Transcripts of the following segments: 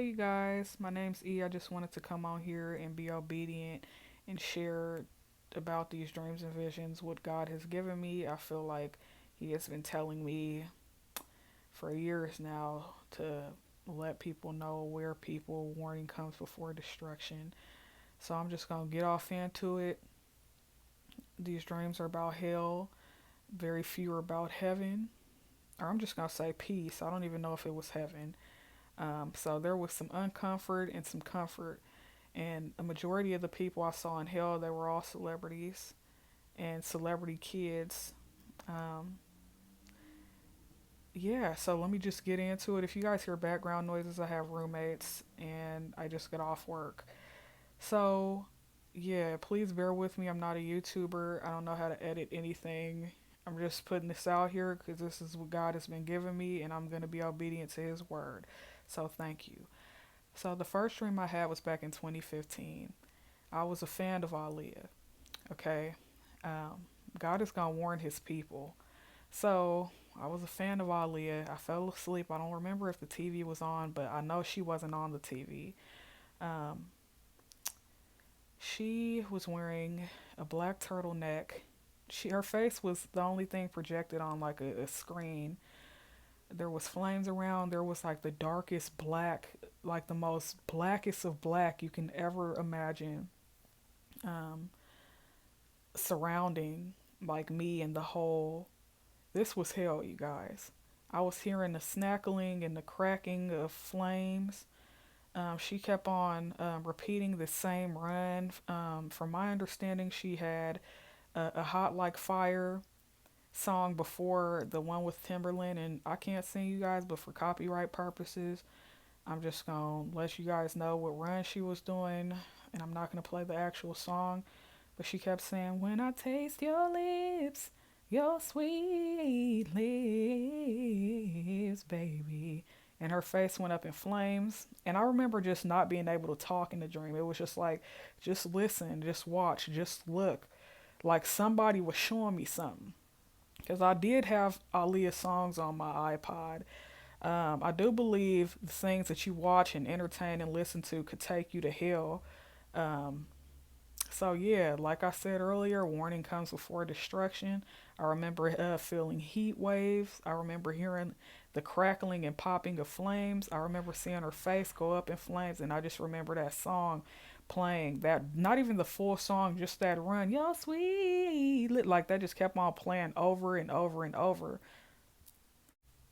Hey, you guys, my name's E. I just wanted to come on here and be obedient and share about these dreams and visions, what God has given me. I feel like He has been telling me for years now to let people know, aware people, warning comes before destruction. So I'm just going to get off into it. These dreams are about hell, very few are about heaven. Or I'm just going to say peace. I don't even know if it was heaven. So there was some uncomfort and some comfort. And a majority of the people I saw in hell, they were all celebrities and celebrity kids. Um, yeah, so let me just get into it. If you guys hear background noises, I have roommates and I just got off work. So, yeah, please bear with me. I'm not a YouTuber. I don't know how to edit anything. I'm just putting this out here because this is what God has been giving me and I'm going to be obedient to His word. So, thank you. So, the first dream I had was back in 2015. I was a fan of Aaliyah. Okay. Um, God is going to warn His people. So I was a fan of Aaliyah. I fell asleep. I don't remember if the TV was on, but I know she wasn't on the TV. Um, she was wearing a black turtleneck. Her face was the only thing projected on like a screen. There was flames around. There was like the darkest black, like the most blackest of black you can ever imagine, um, surrounding like me and the whole. This was hell, you guys. I was hearing the snackling and the cracking of flames. She kept on repeating the same run. From my understanding, she had a Hot Like Fire song before the one with Timberland, and I can't sing you guys, but for copyright purposes, I'm just gonna let you guys know what run she was doing, and I'm not gonna play the actual song. But she kept saying, "When I taste your lips, your sweet lips, baby." And her face went up in flames. And I remember just not being able to talk in the dream. It was just like, just listen, just watch, just look. Like somebody was showing me something. Because I did have Aaliyah songs on my iPod. I do believe the things that you watch and entertain and listen to could take you to hell. Um, so yeah, like I said earlier, warning comes before destruction. I remember feeling heat waves. I remember hearing the crackling and popping of flames. I remember seeing her face go up in flames, and I just remember that song playing. That not even the full song, just that run, yo sweet, like that just kept on playing over and over and over.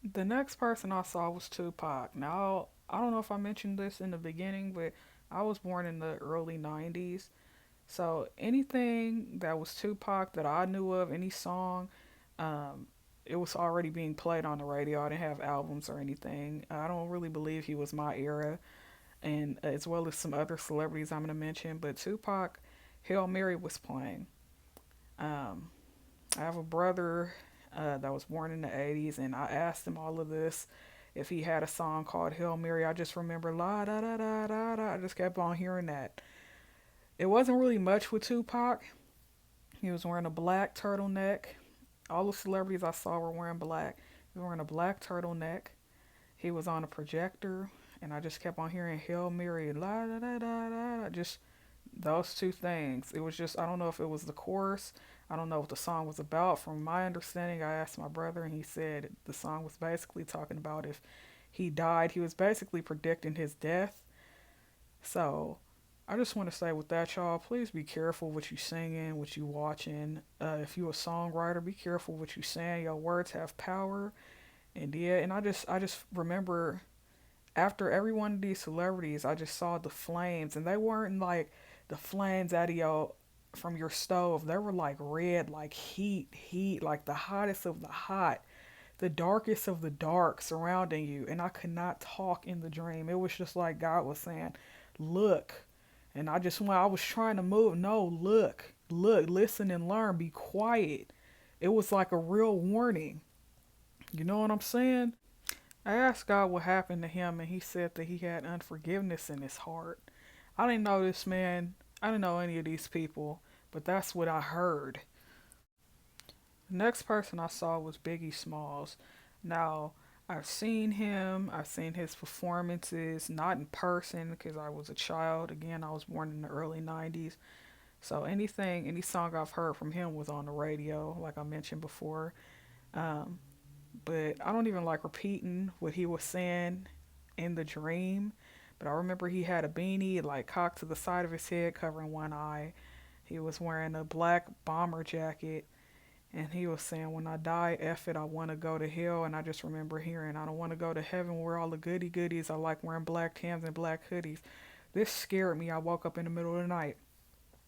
The next person I saw was Tupac. Now I don't know if I mentioned this in the beginning, but I was born in the early '90s. So anything that was Tupac that I knew of, any song, um, it was already being played on the radio. I didn't have albums or anything. I don't really believe he was my era, and as well as some other celebrities I'm gonna mention. But Tupac, Hail Mary was playing. Um, I have a brother that was born in the '80s, and I asked him all of this. If he had a song called Hail Mary, I just remember la da da da da da. I just kept on hearing that. It wasn't really much with Tupac. He was wearing a black turtleneck. All the celebrities I saw were wearing black. He was wearing a black turtleneck. He was on a projector, and I just kept on hearing Hail Mary, la da da da da. Just those two things. It was just, I don't know if it was the chorus. I don't know what the song was about. From my understanding, I asked my brother, and he said the song was basically talking about if he died, he was basically predicting his death. So I just want to say with that, y'all, please be careful what you singing, what you watching. If you a songwriter, be careful what you saying. Your words have power, and yeah. And I just remember after every one of these celebrities, I just saw the flames, and they weren't like the flames out of your from your stove. They were like red, like heat, like the hottest of the hot, the darkest of the dark surrounding you. And I could not talk in the dream. It was just like God was saying, "Look." And I just when I was trying to move, no, look, listen and learn, be quiet. It was like a real warning. You know what I'm saying? I asked God what happened to him, and he said that he had unforgiveness in his heart. I didn't know this man, I didn't know any of these people, but that's what I heard. The next person I saw was Biggie Smalls. Now, I've seen him. I've seen his performances, not in person because I was a child. Again, I was born in the early 90s. So anything, any song I've heard from him was on the radio, like I mentioned before. Um, but I don't even like repeating what he was saying in the dream. But I remember he had a beanie like cocked to the side of his head, covering one eye. He was wearing a black bomber jacket, and he was saying, "When I die, F it, I want to go to hell." And I just remember hearing, "I don't want to go to heaven where all the goody goodies. I like wearing black Tims and black hoodies." This scared me. I woke up in the middle of the night.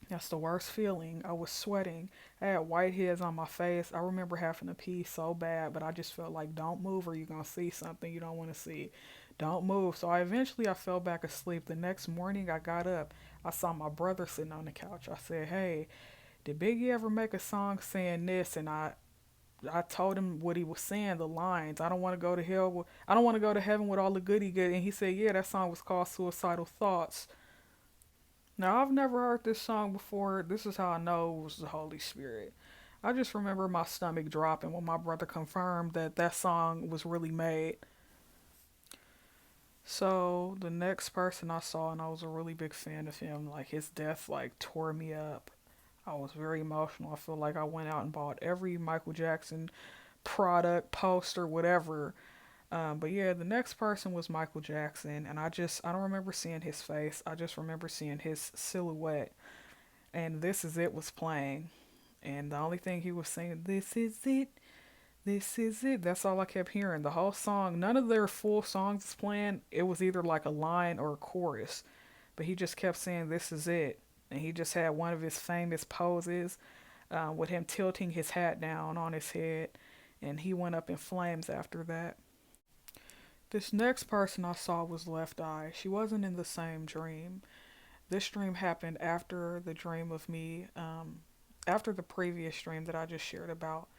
That's the worst feeling. I was sweating. I had whiteheads on my face. I remember having to pee so bad, but I just felt like, don't move or you're going to see something you don't want to see. Don't move. So I fell back asleep. The next morning I got up. I saw my brother sitting on the couch. I said, "Hey, did Biggie ever make a song saying this?" And I told him what he was saying, the lines. I don't want to go to hell. I don't want to go to heaven with all the goody good. And he said, "Yeah, that song was called Suicidal Thoughts." Now, I've never heard this song before. This is how I know it was the Holy Spirit. I just remember my stomach dropping when my brother confirmed that that song was really made. So, the next person I saw, and I was a really big fan of him, like his death like tore me up. I was very emotional. I feel like I went out and bought every Michael Jackson product, poster, whatever. But yeah, the next person was Michael Jackson, and I don't remember seeing his face. I just remember seeing his silhouette, and This Is It was playing, and the only thing he was saying, "This is it, this is it." That's all I kept hearing. The whole song, none of their full songs was playing. It was either like a line or a chorus, but he just kept saying, "This is it," and he just had one of his famous poses, with him tilting his hat down on his head, and he went up in flames after that. This next person I saw was Left Eye. She wasn't in the same dream. This dream happened after the dream of me, after the previous dream that I just shared about.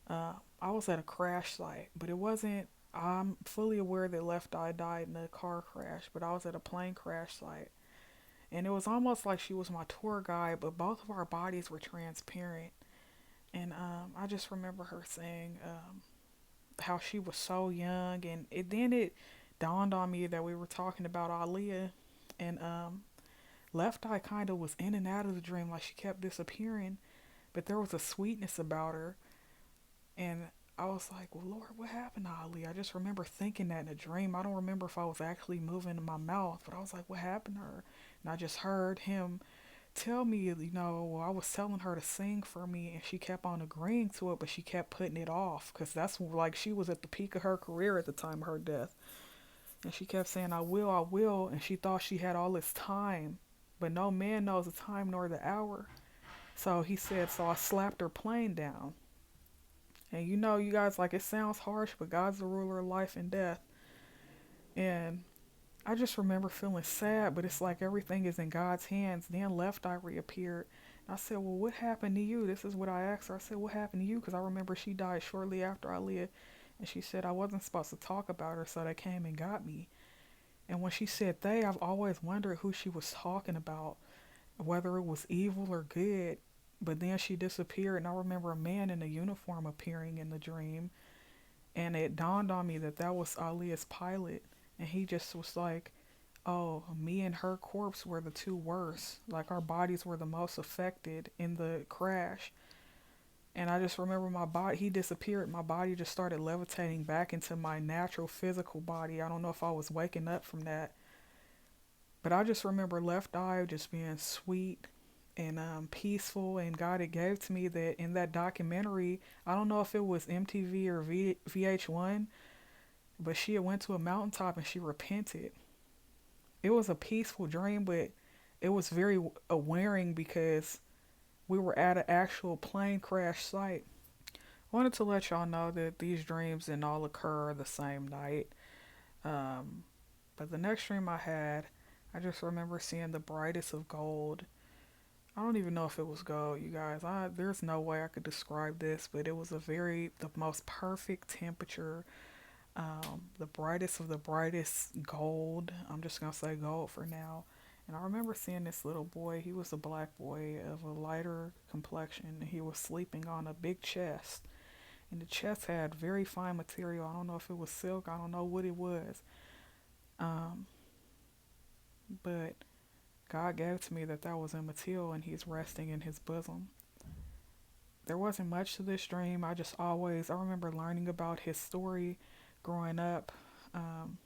I was at a crash site, but it wasn't. I'm fully aware that Left Eye died in a car crash, but I was at a plane crash site. And it was almost like she was my tour guide, but both of our bodies were transparent. And I just remember her saying, how she was so young, and it dawned on me that we were talking about Aaliyah, and Left Eye kind of was in and out of the dream, like she kept disappearing, but there was a sweetness about her, and I was like, "Well, Lord, what happened to Aaliyah?" I just remember thinking that in a dream. I don't remember if I was actually moving my mouth, but I was like, "What happened to her?" And I just heard him tell me, well, I was telling her to sing for me, and she kept on agreeing to it, but she kept putting it off because that's like she was at the peak of her career at the time of her death. And she kept saying, I will. And she thought she had all this time, but no man knows the time nor the hour. So he said, so I slapped her plane down. And you guys, like, it sounds harsh, but God's the ruler of life and death. And I just remember feeling sad, but it's like everything is in God's hands. Then Left Eye reappeared. And I said, "Well, what happened to you?" This is what I asked her. I said, "What happened to you?" Because I remember she died shortly after Aaliyah. And she said, "I wasn't supposed to talk about her, so they came and got me." And when she said they, I've always wondered who she was talking about, whether it was evil or good. But then she disappeared, and I remember a man in a uniform appearing in the dream. And it dawned on me that that was Aaliyah's pilot. And he just was like, "Oh, me and her corpse were the two worst. Like, our bodies were the most affected in the crash." And I just remember my body, he disappeared. My body just started levitating back into my natural physical body. I don't know if I was waking up from that. But I just remember Left Eye just being sweet and peaceful. And God, it gave to me that in that documentary, I don't know if it was MTV or VH1, but she had went to a mountaintop and she repented. It was a peaceful dream, but it was very awareing because we were at an actual plane crash site. I wanted to let y'all know that these dreams didn't all occur the same night. Um, but the next dream I had, I just remember seeing the brightest of gold. I don't even know if it was gold, you guys. There's no way I could describe this, but it was the most perfect temperature, the brightest of the brightest gold. I'm just gonna say gold for now. And I remember seeing this little boy. He was a black boy of a lighter complexion. He was sleeping on a big chest. and the chest had very fine material. I don't know if it was silk. I don't know what it was. Um, but God gave to me that was immaterial, and He's resting in His bosom. There wasn't much to this dream. I remember learning about his story growing up. Um,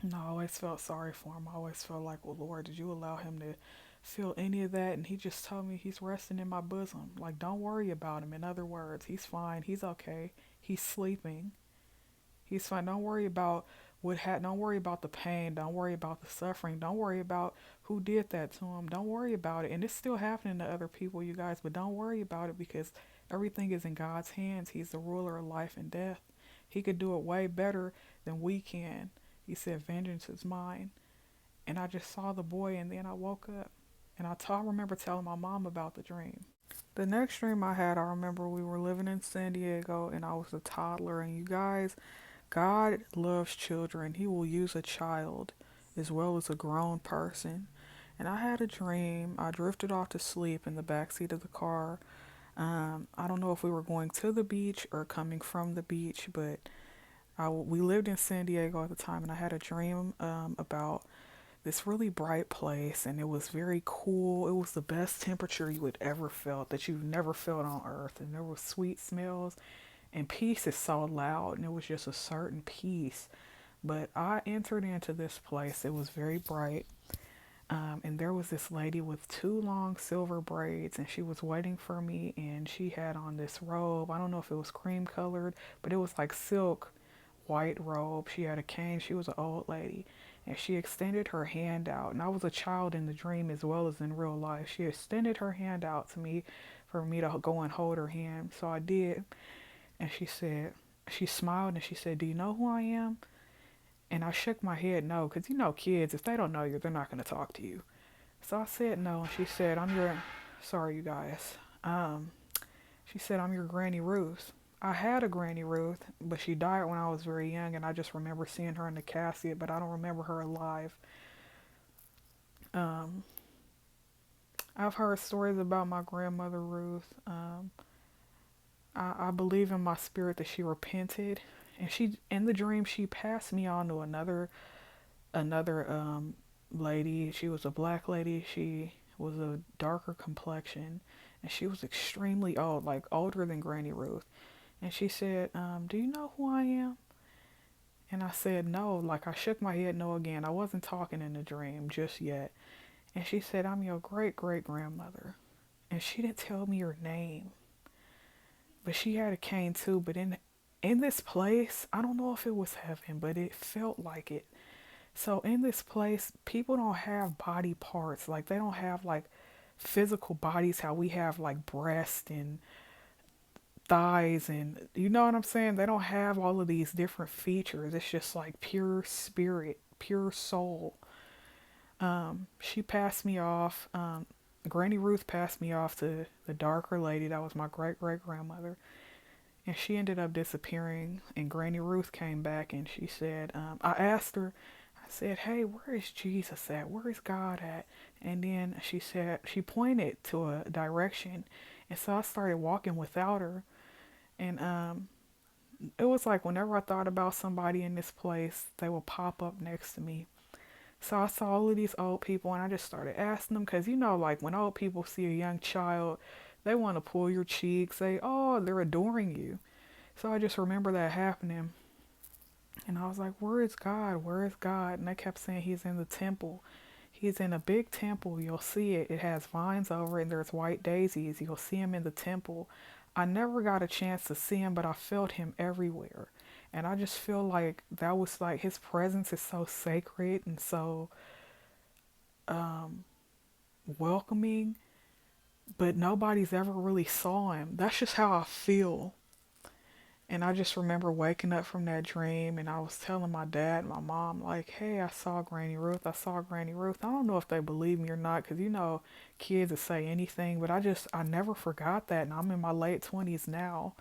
and I always felt sorry for him. I always felt like, well, Lord, did you allow him to feel any of that? And He just told me he's resting in my bosom. Like, don't worry about him. In other words, he's fine. He's okay. He's sleeping. He's fine. Don't worry about don't worry about the pain. Don't worry about the suffering. Don't worry about who did that to him. Don't worry about it. And it's still happening to other people, you guys, but don't worry about it because everything is in God's hands. He's the ruler of life and death. He could do it way better than we can. He said, vengeance is mine. And I just saw the boy, and then I woke up. And I remember telling my mom about the dream. The next dream I had, I remember we were living in San Diego, and I was a toddler. And you guys, God loves children. He will use a child as well as a grown person. And I had a dream. I drifted off to sleep in the backseat of the car. I don't know if we were going to the beach or coming from the beach, but we lived in San Diego at the time, and I had a dream about this really bright place, and it was very cool. It was the best temperature you would ever felt that you've never felt on earth, and there were sweet smells, and peace is so loud, and it was just a certain peace. But I entered into this place. It was very bright. And there was this lady with two long silver braids, and she was waiting for me, and she had on this robe. I don't know if it was cream colored, but it was like silk white robe. She had a cane. She was an old lady, and she extended her hand out. And I was a child in the dream as well as in real life. She extended her hand out to me for me to go and hold her hand. So I did. And she smiled and she said, "Do you know who I am?" And I shook my head no, because you know kids, if they don't know you, they're not going to talk to you. So I said no, and she said, sorry you guys. She said, "I'm your Granny Ruth." I had a Granny Ruth, but she died when I was very young, and I just remember seeing her in the casket, but I don't remember her alive. Um, I've heard stories about my grandmother Ruth. I believe in my spirit that she repented, and she in the dream she passed me on to another lady. She was a black lady. She was a darker complexion, and she was extremely old, like older than Granny Ruth. And she said, "Do you know who I am?" And I said no. Like, I shook my head no again. I wasn't talking in the dream just yet. And she said, "I'm your great great grandmother." And she didn't tell me her name, but she had a cane too. But in this place, I don't know if it was heaven, but it felt like it. So in this place, people don't have body parts. Like, they don't have like physical bodies how we have like breast and thighs, and you know what I'm saying? They don't have all of these different features. It's just like pure spirit, pure soul. She passed me off. Granny Ruth passed me off to the darker lady that was my great great grandmother, and she ended up disappearing. And Granny Ruth came back, and she said, I asked her, I said, "Hey, where is Jesus at? Where is God at?" And then she said, she pointed to a direction, and so I started walking without her. And it was like whenever I thought about somebody in this place, they would pop up next to me. So I saw all of these old people, and I just started asking them, because you know, like when old people see a young child, they want to pull your cheek, say, "Oh, they're adoring you." So I just remember that happening. And I was like, "Where is God? Where is God?" And they kept saying He's in the temple. He's in a big temple. You'll see it. It has vines over it, and there's white daisies. You'll see Him in the temple. I never got a chance to see Him, but I felt Him everywhere. And I just feel like that was like His presence is so sacred and so welcoming, but nobody's ever really saw Him. That's just how I feel. And I just remember waking up from that dream, and I was telling my dad and my mom, like, "Hey, I saw Granny Ruth. I saw Granny Ruth." I don't know if they believe me or not, because you know, kids will say anything, but I never forgot that, and I'm in my late 20s now.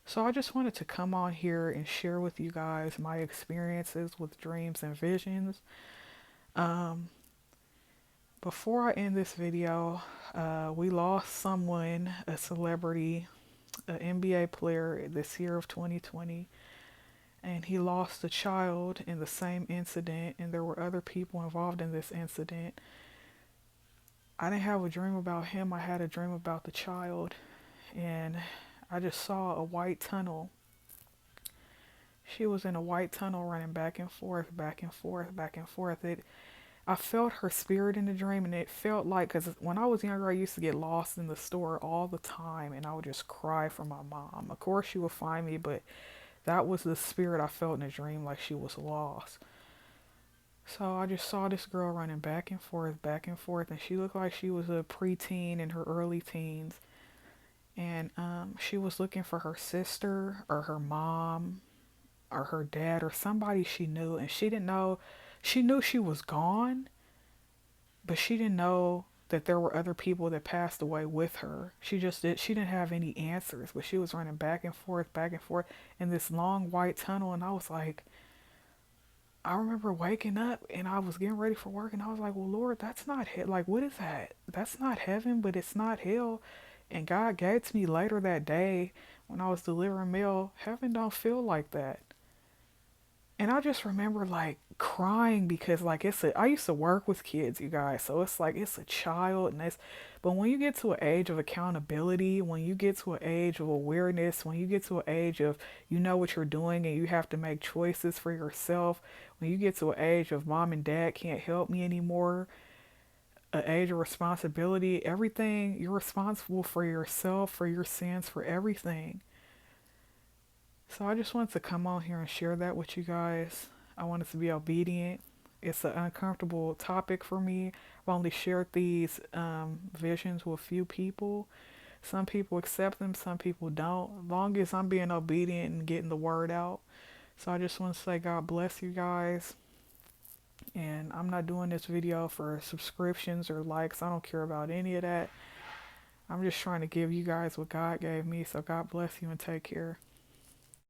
So I just wanted to come on here and share with you guys my experiences with dreams and visions. Um, Before I end this video, we lost someone, a celebrity, an NBA player this year of 2020, and he lost a child in the same incident, and there were other people involved in this incident. I didn't have a dream about him, I had a dream about the child, and I just saw a white tunnel. She was in a white tunnel running back and forth, back and forth, back and forth. I felt her spirit in the dream, and it felt like, because when I was younger, I used to get lost in the store all the time, and I would just cry for my mom. Of course, she would find me, but that was the spirit I felt in the dream, like she was lost. So I just saw this girl running back and forth, and she looked like she was a preteen in her early teens. And she was looking for her sister or her mom or her dad or somebody she knew, and she didn't know. She knew she was gone, but she didn't know that there were other people that passed away with her. She didn't have any answers, but she was running back and forth in this long white tunnel, and I was like, I remember waking up and I was getting ready for work, and I was like, well, Lord, that's not like, what is that? That's not heaven, but it's not hell. And God gave to me later that day when I was delivering mail, heaven don't feel like that. And I just remember like crying because like I used to work with kids, you guys. So it's like it's a child, and but when you get to an age of accountability, when you get to an age of awareness, when you get to an age of you know what you're doing and you have to make choices for yourself, when you get to an age of mom and dad can't help me anymore, an age of responsibility, everything, you're responsible for yourself, for your sins, for everything. So I just wanted to come on here and share that with you guys. I wanted to be obedient. It's an uncomfortable topic for me. I've only shared these visions with a few people. Some people accept them, some people don't. As long as I'm being obedient and getting the word out. So I just want to say God bless you guys. And I'm not doing this video for subscriptions or likes. I don't care about any of that. I'm just trying to give you guys what God gave me. So God bless you and take care.